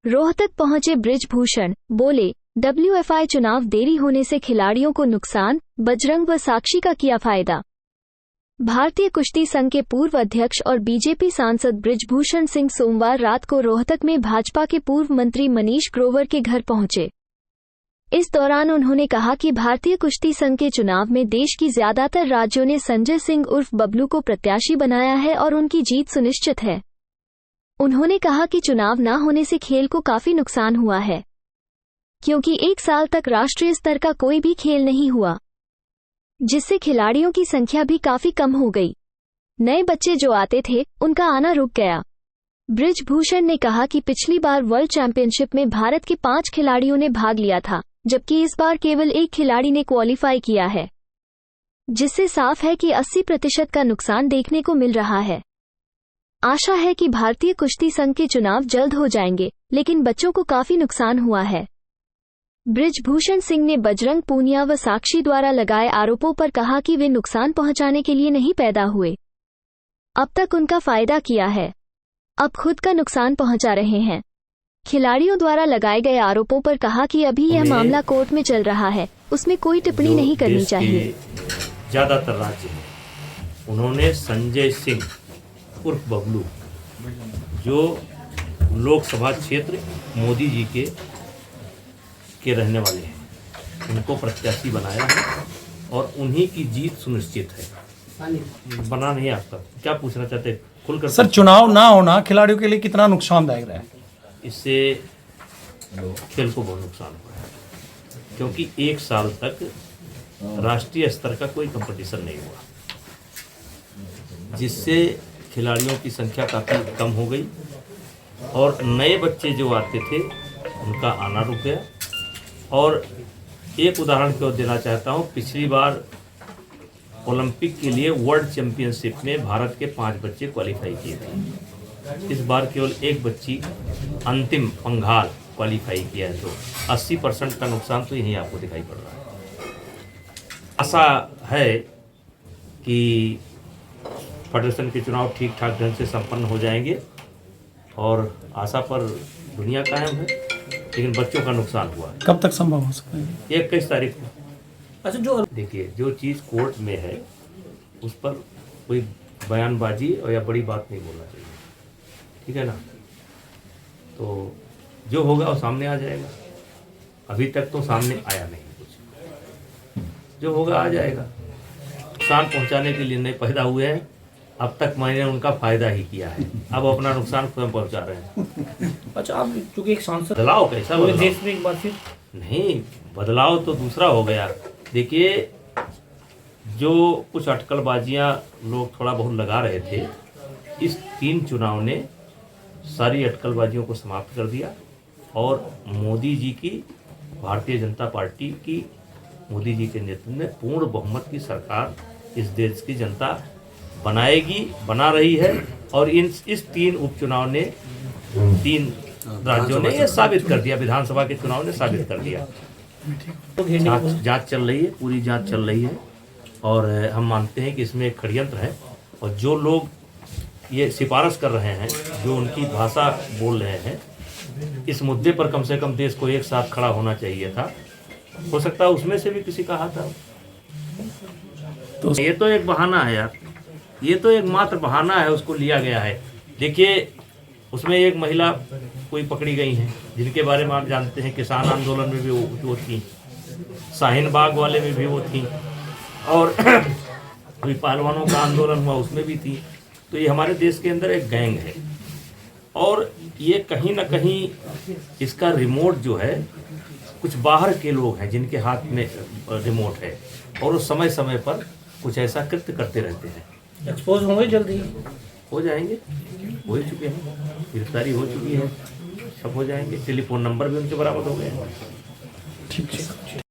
रोहतक पहुंचे बृजभूषण, बोले WFI चुनाव देरी होने से खिलाड़ियों को नुकसान, बजरंग व साक्षी का किया फायदा। भारतीय कुश्ती संघ के पूर्व अध्यक्ष और बीजेपी सांसद बृजभूषण सिंह सोमवार रात को रोहतक में भाजपा के पूर्व मंत्री मनीष ग्रोवर के घर पहुंचे। इस दौरान उन्होंने कहा कि भारतीय कुश्ती संघ के चुनाव में देश की ज्यादातर राज्यों ने संजय सिंह उर्फ बबलू को प्रत्याशी बनाया है और उनकी जीत सुनिश्चित है। उन्होंने कहा कि चुनाव न होने से खेल को काफी नुकसान हुआ है, क्योंकि 1 साल तक राष्ट्रीय स्तर का कोई भी खेल नहीं हुआ, जिससे खिलाड़ियों की संख्या भी काफी कम हो गई। नए बच्चे जो आते थे, उनका आना रुक गया। बृजभूषण ने कहा कि पिछली बार वर्ल्ड चैंपियनशिप में भारत के 5 खिलाड़ियों ने भाग लिया था, जबकि इस बार केवल 1 खिलाड़ी ने क्वालिफाई किया है, जिससे साफ है कि 80% का नुकसान देखने को मिल रहा है। आशा है कि भारतीय कुश्ती संघ के चुनाव जल्द हो जाएंगे, लेकिन बच्चों को काफी नुकसान हुआ है। बृजभूषण सिंह ने बजरंग पूनिया व साक्षी द्वारा लगाए आरोपों पर कहा कि वे नुकसान पहुंचाने के लिए नहीं पैदा हुए, अब तक उनका फायदा किया है, अब खुद का नुकसान पहुंचा रहे हैं। खिलाड़ियों द्वारा लगाए गए आरोपों पर कहा कि अभी यह मामला कोर्ट में चल रहा है, उसमें कोई टिप्पणी नहीं करनी चाहिए। ज्यादातर राज्य में उन्होंने संजय सिंह उर्फ बबलू, जो लोकसभा क्षेत्र मोदी जी के रहने वाले हैं, उनको प्रत्याशी बनाया है और उन्हीं की जीत सुनिश्चित है। बना नहीं आपका क्या पूछना चाहते खुलकर? सर, चुनाव ना होना खिलाड़ियों के लिए कितना नुकसानदायक रहा है? इससे खेल को बहुत नुकसान हुआ है, क्योंकि 1 साल तक राष्ट्रीय स्तर का कोई कंपटीशन नहीं हुआ, जिससे खिलाड़ियों की संख्या काफ़ी कम हो गई और नए बच्चे जो आते थे उनका आना रुक गया। और एक उदाहरण क्यों देना चाहता हूँ, पिछली बार ओलंपिक के लिए वर्ल्ड चैंपियनशिप में भारत के 5 बच्चे क्वालिफाई किए थे। इस बार केवल 1 बच्ची अंतिम पंघाल क्वालिफाई किया है, तो 80% का नुकसान तो यही आपको दिखाई पड़ रहा है। आशा है कि फेडरेशन के चुनाव ठीक ठाक ढंग से संपन्न हो जाएंगे और आशा पर दुनिया कायम है, लेकिन बच्चों का नुकसान हुआ है। कब तक संभव हो सकता है? 21 तारीख को। अच्छा, जो देखिए, जो चीज़ कोर्ट में है उस पर कोई बयानबाजी और या बड़ी बात नहीं बोलना चाहिए, ठीक है ना? तो जो होगा वो सामने आ जाएगा। अभी तक तो सामने आया नहीं कुछ, जो होगा आ जाएगा। नुकसान पहुंचाने के लिए नहीं पैदा हुए हैं, अब तक मैंने उनका फायदा ही किया है, अब अपना नुकसान स्वयं पहुंचा रहे हैं। अच्छा, आप चूंकि एक सांसद, बदलाव कैसा बदलाव? देश में एक बार फिर नहीं, बदलाव तो दूसरा हो गया। देखिए, जो कुछ अटकलबाजियां लोग थोड़ा बहुत लगा रहे थे, इस 3 चुनाव ने सारी अटकलबाजियों को समाप्त कर दिया और मोदी जी की, भारतीय जनता पार्टी की, मोदी जी के नेतृत्व में पूर्ण बहुमत की सरकार इस देश की जनता बनाएगी, बना रही है। और इस 3 उपचुनाव ने, 3 राज्यों ने ये साबित कर दिया, विधानसभा के चुनाव ने साबित कर दिया। जांच चल रही है, पूरी जांच चल रही है और हम मानते हैं कि इसमें एक षड्यंत्र है और जो लोग ये सिफारिश कर रहे हैं, जो उनकी भाषा बोल रहे हैं, इस मुद्दे पर कम से कम देश को एक साथ खड़ा होना चाहिए था। हो सकता है उसमें से भी किसी का हाथ है। तो ये तो एक बहाना है यार, ये तो एक मात्र बहाना है, उसको लिया गया है। देखिए, उसमें एक महिला कोई पकड़ी गई हैं, जिनके बारे में आप जानते हैं, किसान आंदोलन में भी वो थी, शाहीन बाग वाले में भी वो थी, और अभी पहलवानों का आंदोलन हुआ उसमें भी थी। तो ये हमारे देश के अंदर एक गैंग है और ये कहीं ना कहीं इसका रिमोट जो है, कुछ बाहर के लोग हैं जिनके हाथ में रिमोट है और वो समय समय पर कुछ ऐसा कृत्य करते रहते हैं। एक्सपोज होंगे, जल्दी हो जाएंगे, हो ही चुके हैं, गिरफ्तारी हो चुकी है, सब हो जाएंगे। टेलीफोन नंबर भी उनके बराबर हो गए हैं। ठीक है।